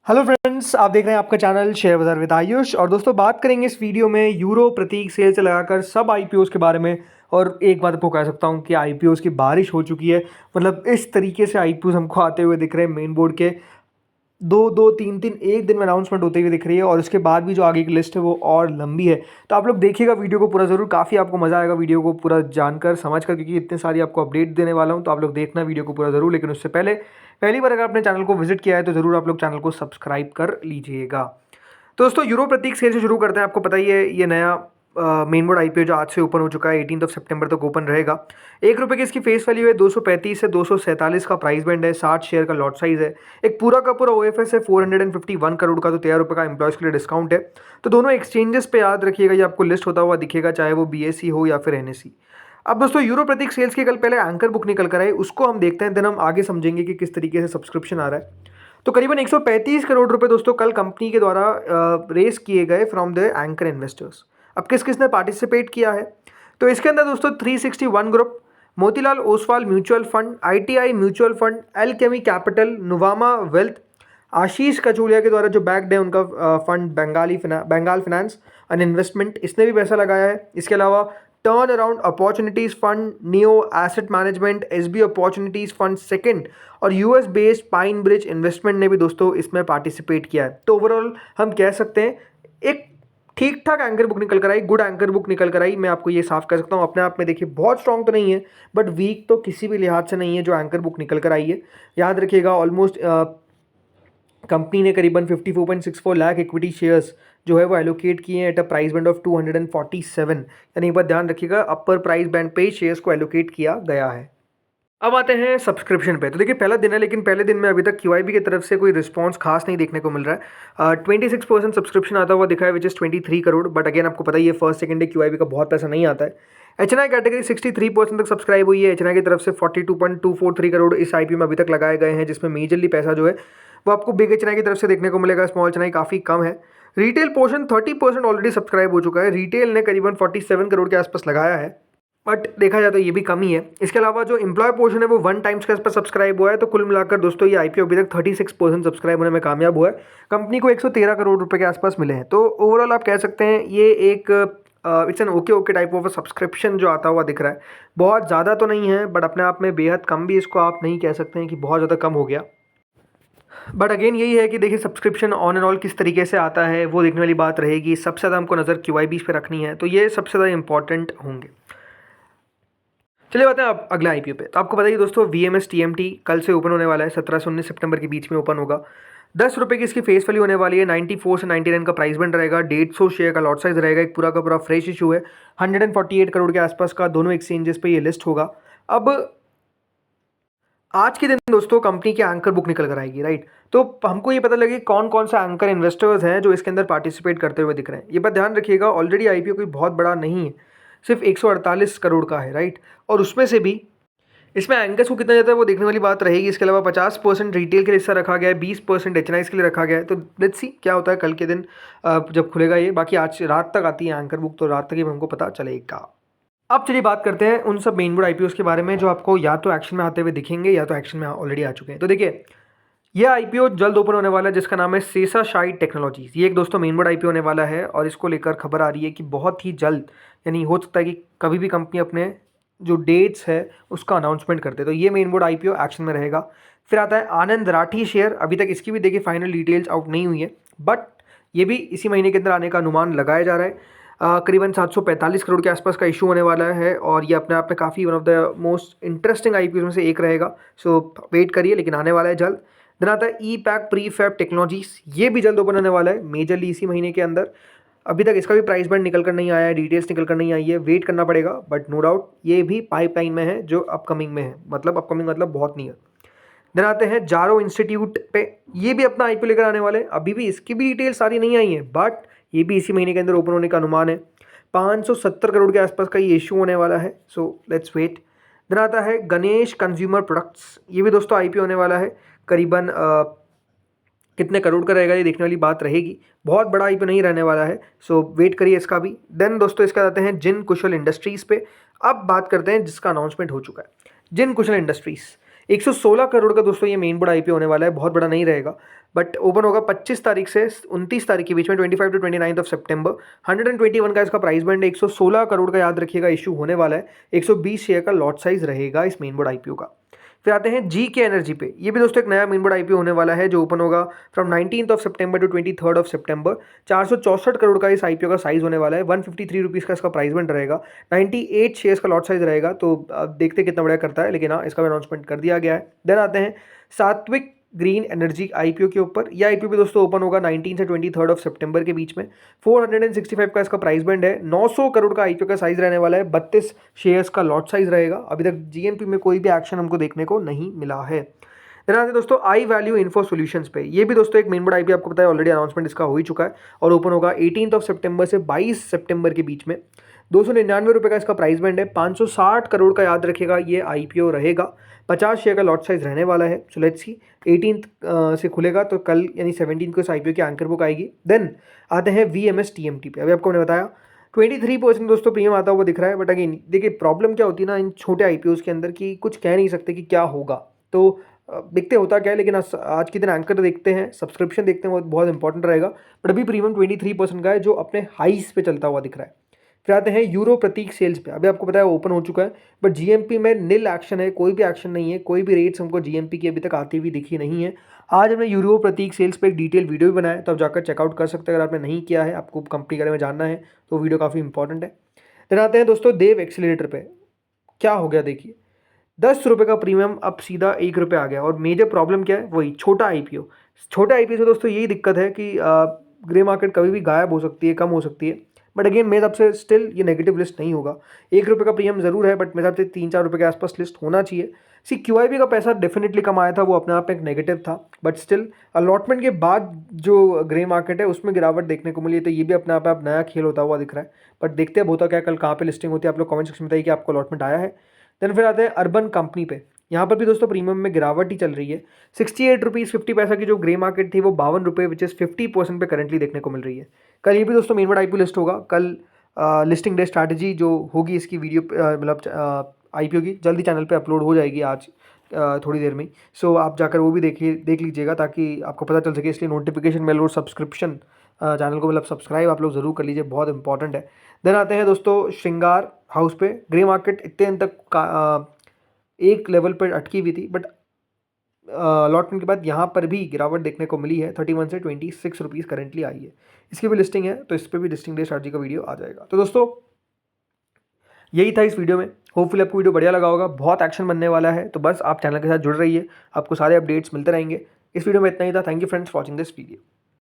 Hello friends, आप देख रहे हैं आपका चैनल शेयर बाजार विद आयुष। और दोस्तों, बात करेंगे इस वीडियो में यूरो प्रतीक सेल से लगाकर सब आईपीओस के बारे में। और एक बात आपको कह सकता हूं कि आईपीओस की बारिश हो चुकी है। मतलब इस तरीके से आईपीओस हमको आते हुए दिख रहे हैं मेन बोर्ड के। दो दो तीन तीन एक दिन में अनाउंसमेंट होते हुए दिख रही है, और उसके बाद भी जो आगे की लिस्ट है वो और लंबी है। तो आप लोग देखिएगा वीडियो को पूरा ज़रूर, काफ़ी आपको मज़ा आएगा वीडियो को पूरा जानकर समझकर, क्योंकि इतने सारी आपको अपडेट देने वाला हूँ। तो आप लोग देखना वीडियो को पूरा ज़रूर, लेकिन उससे पहले पहली बार अगर आपने चैनल को विजिट किया है तो ज़रूर आप लोग चैनल को सब्सक्राइब कर लीजिएगा। तो दोस्तों, यूरो प्रतीक सेल से शुरू करते हैं। आपको पता ही है, ये नया मेन बोर्ड आईपीओ जो आज से ओपन हो चुका है, 18 सितंबर तक ओपन रहेगा। ₹1 की इसकी फेस वैल्यू है, 235 से 247 का प्राइस बैंड है, 60 शेयर का लॉट साइज है। एक पूरा का पूरा ओएफएस है 451 करोड़ का, तो ₹13 का एम्प्लॉयज़ के लिए डिस्काउंट है। तो दोनों एक्सचेंजेस पे याद रखिएगा, ये आपको लिस्ट होता हुआ दिखेगा, चाहे वो बीएसई हो या फिर एनएसई। अब दोस्तों, यूरो प्रतीक सेल्स की कल पहले एंकर बुक निकल कर आई, उसको हम देखते हैं, देन हम आगे समझेंगे कि किस तरीके से सब्सक्रिप्शन आ रहा है। तो करीबन 135 करोड़ रुपए दोस्तों कल कंपनी के द्वारा रेस किए गए फ्रॉम द एंकर इन्वेस्टर्स। अब किस किसने पार्टिसिपेट किया है? तो इसके अंदर दोस्तों 361 group, Motilal Oswal mutual fund, ITI mutual fund, Alchemy capital, Nuvama wealth, Ashish Kacholia के द्वारा जो बैक्ड है उनका fund Bengal finance and investment, इसने भी पैसा लगाया है। इसके अलावा turn around opportunities fund, neo asset management, SB opportunities fund second, और US based Pine Bridge investment ने भी दोस्तों इसमें पार्टिसिपेट किया है। तो ओवरऑल हम कह सकते हैं एक ठीक ठाक एंकर बुक निकल कर आई, गुड एंकर बुक निकल कर आई। मैं आपको ये साफ कर सकता हूँ, अपने आप में देखिए बहुत स्ट्रॉन्ग तो नहीं है, बट वीक तो किसी भी लिहाज से नहीं है जो एंकर बुक निकल कर आई है। याद रखिएगा, ऑलमोस्ट कंपनी ने करीबन 54.64 लाख इक्विटी शेयर्स जो है वो एलोकेट किए हैं at a price band of 247, यानी एक बात ध्यान रखिएगा, अपर प्राइस बैंड पे शेयर्स को एलोकेट किया गया है। अब आते हैं सब्सक्रिप्शन पे। तो देखिए, पहला दिन है, लेकिन पहले दिन में अभी तक क्यूआईबी की तरफ से कोई रिस्पांस खास नहीं देखने को मिल रहा है। 26% सब्सक्रिप्शन आता हुआ दिखा है, which is 23 crore. But again आपको पता ही है, फर्स्ट सेकंड डे क्यूआईबी का बहुत पैसा नहीं आता है। एचएनआई कैटेगरी 63% तक सब्सक्राइब हुई है। एचएनआई की तरफ से 42.243 करोड़ इस आईपीओ में अभी तक लगाए गए हैं, जिसमें मेजरली पैसा जो है वो आपको बिग एचएनआई की तरफ से देखने को मिलेगा। स्मॉल एचएनआई काफ़ी कम है। रिटेल पोर्शन 30% ऑलरेडी सब्सक्राइब हो चुका है। रिटेल ने करीबन 47 करोड़ के आसपास लगाया है, बट देखा जाए तो ये भी कम ही है। इसके अलावा जो एम्प्लॉय पोर्शन है वो 1 टाइम्स के आसपास सब्सक्राइब हुआ है। तो कुल मिलाकर दोस्तों, ये आईपीओ अभी तक 36% सब्सक्राइब होने में कामयाब हुआ है। कंपनी को 113 करोड़ रुपए के आसपास मिले हैं। तो ओवरऑल आप कह सकते हैं ये एक it's an okay type of subscription जो आता हुआ दिख रहा है। बहुत ज़्यादा तो नहीं है, बट अपने आप में बेहद कम भी इसको आप नहीं कह सकते हैं कि बहुत ज़्यादा कम हो गया। बट अगेन यही है कि देखिए, सब्सक्रिप्शन ऑन एंड ऑल किस तरीके से आता है वो देखने वाली बात रहेगी। सबसे ज़्यादा हमको नज़र क्यूआईबी पे रखनी है, तो ये सबसे ज़्यादा इंपॉर्टेंट होंगे। चलिए बातें अब अगला आईपीओ पे। तो आपको बताइए दोस्तों, वीएमएस टीएमटी कल से ओपन होने वाला है, 17 से 19 सितंबर के बीच में ओपन होगा। ₹10 की इसकी फेस वैल्यू होने वाली है। 94 से 99 का प्राइस बैंड रहेगा। 150 शेयर का लॉट साइज रहेगा। एक पूरा का पूरा फ्रेश इशू है। 148 करोड़ के आसपास का दोनों एक्सचेंजेस पे ये लिस्ट होगा। अब आज के दिन दोस्तों कंपनी की एंकर बुक निकल कर आएगी, राइट। तो हमको ये पता लगे कौन कौन सा एंकर इन्वेस्टर्स हैं जो इसके अंदर पार्टिसिपेट करते हुए दिख रहे हैं। ये बात ध्यान रखिएगा, ऑलरेडी आईपीओ कोई बहुत बड़ा नहीं है, सिर्फ 148 करोड़ का है, राइट। और उसमें से भी इसमें एंकर्स को कितना जाता है वो देखने वाली बात रहेगी। इसके अलावा 50% रिटेल के लिए हिस्सा रखा गया है, 20% एचएनआईज के लिए रखा गया है। तो लेट्स सी क्या होता है कल के दिन जब खुलेगा ये। बाकी आज रात तक आती है एंकर बुक, तो रात तक ही हमको पता चलेगा। अब चलिए बात करते हैं उन सब मेन बोर्ड आईपीओस के बारे में जो आपको या तो एक्शन में आते हुए दिखेंगे या तो एक्शन में ऑलरेडी आ चुके हैं। तो देखिए, ये आईपीओ जल्द ओपन होने वाला है, जिसका नाम है सेसाशाइड टेक्नोलॉजीज। ये एक दोस्तों मेन बोर्ड आईपीओ होने वाला है, और इसको लेकर खबर आ रही है कि बहुत ही जल्द, यानी हो सकता है कि कभी भी कंपनी अपने जो डेट्स है उसका अनाउंसमेंट करते। तो ये मेन बोर्ड आईपीओ एक्शन में रहेगा। फिर आता है आनंद राठी शेयर। अभी तक इसकी भी देखिए फाइनल डिटेल्स आउट नहीं हुई है, बट ये भी इसी महीने के अंदर आने का अनुमान लगाया जा रहा है। करीबन 745 करोड़ के आसपास का इशू होने वाला है, और ये अपने आप में काफ़ी one of the most interesting IPO में से एक रहेगा। सो वेट करिए, लेकिन आने वाला है जल्द। देन आता है ई पैक प्री फैब टेक्नोलॉजीज। ये भी जल्द ओपन होने वाला है, मेजरली इसी महीने के अंदर। अभी तक इसका भी प्राइस बैंड निकल कर नहीं आया है, डिटेल्स निकल कर नहीं आई है, वेट करना पड़ेगा। बट नो डाउट ये भी पाइपलाइन में है, जो अपकमिंग में है, मतलब अपकमिंग मतलब बहुत नियर। देन आते हैं जारो इंस्टीट्यूट पे। ये भी अपना आईपीओ लेकर आने वाले हैं। अभी भी इसकी भी डिटेल सारी नहीं आई है, बट ये भी इसी महीने के अंदर ओपन होने का अनुमान है। 570 करोड़ के आसपास का ये इशू होने वाला है। So let's wait. देन आता है गणेश कंज्यूमर प्रोडक्ट्स। ये भी दोस्तों आईपीओ होने वाला है। करीबन कितने करोड़ का रहेगा ये देखने वाली बात रहेगी। बहुत बड़ा आईपीओ नहीं रहने वाला है, सो वेट करिए इसका भी। देन दोस्तों, इसका आते हैं जिन कुशल इंडस्ट्रीज़ पे। अब बात करते हैं जिसका अनाउंसमेंट हो चुका है, जिन कुशल इंडस्ट्रीज़। 116 करोड़ का दोस्तों ये मेन बोर्ड आईपीओ होने वाला है, बहुत बड़ा नहीं रहेगा, बट ओपन होगा 25 तारीख से 29 तारीख के बीच में, 25 टू 29 सितंबर। 121 का इसका प्राइस बैंड है, 116 करोड़ का याद रखिएगा इशू होने वाला है। 120 शेयर का लॉट साइज रहेगा इस मेन बोर्ड आईपीओ का। फिर आते हैं जीके एनर्जी पे। ये भी दोस्तों एक नया मेन बोर्ड आईपीओ होने वाला है जो ओपन होगा फ्रॉम 19 सितंबर टू 23 सितंबर। 464 करोड़ का इस आईपीओ का साइज होने वाला है। 153 रुपीज़ का इसका प्राइस बैंड रहेगा। 98 शेयर्स का लॉट साइज रहेगा, तो अब देखते कितना बढ़िया करता है, लेकिन हाँ इसका भी अनाउंसमेंट कर दिया गया है। देन आते हैं सात्विक ग्रीन एनर्जी आईपीओ के ऊपर। यह आईपीओ भी दोस्तों ओपन होगा 19 से 23 सितंबर के बीच में। 465 का इसका प्राइस बैंड है। 900 करोड़ का आईपीओ का साइज रहने वाला है। 32 शेयर्स का लॉट साइज रहेगा। अभी तक जीएनपी में कोई भी एक्शन हमको देखने को नहीं मिला है। देन आते हैं दोस्तों आई वैल्यू इन्फो सॉल्यूशंस पे। ये भी दोस्तों एक मेन बोर्ड आईपीओ, आपको पता है ऑलरेडी अनाउंसमेंट इसका हो ही चुका है और ओपन होगा 18 सितंबर से 22 सितंबर के बीच में। 299 रुपये का इसका प्राइस बैंड है। 560 करोड़ का याद रखिएगा ये आईपीओ रहेगा। 50 शेयर का लॉट साइज रहने वाला है। सो लेट्स सी 18 से खुलेगा, तो कल यानी 17 को इस आईपीओ की एंकर बुक आएगी। देन आते हैं वीएमएस टीएमटी पे। अभी आपको मैंने बताया 23% दोस्तों प्रीमियम आता हुआ दिख रहा है, बट अगेन देखिए प्रॉब्लम क्या होती है ना इन छोटे आईपीओस के अंदर कि कुछ कह नहीं सकते कि क्या होगा, तो देखते होता क्या है। लेकिन आज के दिन एंकर देखते हैं, सब्सक्रिप्शन देखते हैं, वो बहुत इंपॉर्टेंट रहेगा। बट अभी प्रीमियम 23% का है जो अपने हाइस पे चलता हुआ दिख रहा है। फिर आते हैं यूरो प्रतीक सेल्स पे। अभी आपको पता है ओपन हो चुका है, बट जीएमपी में नील एक्शन है, कोई भी एक्शन नहीं है, कोई भी रेट्स हमको जीएमपी की अभी तक आती हुई दिखी नहीं है। आज हमने यूरो प्रतीक सेल्स पे एक डिटेल वीडियो भी बनाया है, तो आप जाकर चेकआउट कर सकते हैं अगर आपने नहीं किया है, आपको कंपनी के बारे में जानना है तो वीडियो काफ़ी इंपॉर्टेंट है। फिर आते हैं दोस्तों देव एक्सीलरेटर पे। क्या हो गया देखिए, 10 रुपये का प्रीमियम अब सीधा 1 रुपये आ गया। और मेजर प्रॉब्लम क्या है, वही छोटा आईपीओ। छोटा आईपीओ से दोस्तों यही दिक्कत है कि ग्रे मार्केट कभी भी गायब हो सकती है, कम हो सकती है। बट अगेन मेरे हिसाब से स्टिल ये नेगेटिव लिस्ट नहीं होगा। 1 रुपये का प्रीमियम जरूर है, बट मेरे हिसाब से 3-4 रुपये के आसपास लिस्ट होना चाहिए। क्यूआईबी का पैसा डेफिनेटली कम आया था, वो अपने आप में एक नेगेटिव था, बट स्टिल अलॉटमेंट के बाद जो ग्रे मार्केट है उसमें गिरावट देखने को मिली, तो ये भी अपने आप में नया खेल होता हुआ दिख रहा है। बट देखते हैं होता क्या, कल कहाँ पे लिस्टिंग होती है, आप लोग कमेंट सेक्शन में बताइए कि आपको अलॉटमेंट आया है। देन फिर आते हैं अर्बन कंपनी पे। यहाँ पर भी दोस्तों प्रीमियम में गिरावट ही चल रही है। 68 रुपीज़ 50 पैसा की जो ग्रे मार्केट थी वो 52 रुपये विच इज़ 50% पे करंटली देखने को मिल रही है। कल ये भी दोस्तों मेन बोर्ड आईपीओ लिस्ट होगा। कल लिस्टिंग डे स्ट्रैटेजी जो होगी इसकी वीडियो मतलब आईपीओ की जल्दी चैनल पे अपलोड हो जाएगी आज थोड़ी देर में। सो आप जाकर वो भी देख लीजिएगा ताकि आपको पता चल सके। इसलिए नोटिफिकेशन मेल और सब्सक्रिप्शन चैनल को मतलब सब्सक्राइब आप लोग ज़रूर कर लीजिए, बहुत इंपॉर्टेंट है। देन आते हैं दोस्तों श्रृंगार हाउस पे। ग्रे मार्केट इतने दिन तक एक लेवल पर अटकी हुई थी, बट अलॉटमेंट के बाद यहाँ पर भी गिरावट देखने को मिली है। 31 से 26 रुपीज़ करेंटली आई है। इसकी भी लिस्टिंग है, तो इस पर भी लिस्टिंग डे स्ट्रैटेजी का वीडियो आ जाएगा। तो दोस्तों यही था इस वीडियो में। होपफुली आपको वीडियो बढ़िया लगा होगा। बहुत एक्शन बनने वाला है, तो बस आप चैनल के साथ जुड़ रहिए, आपको सारे अपडेट्स मिलते रहेंगे। इस वीडियो में इतना ही था। Thank you friends for watching this video.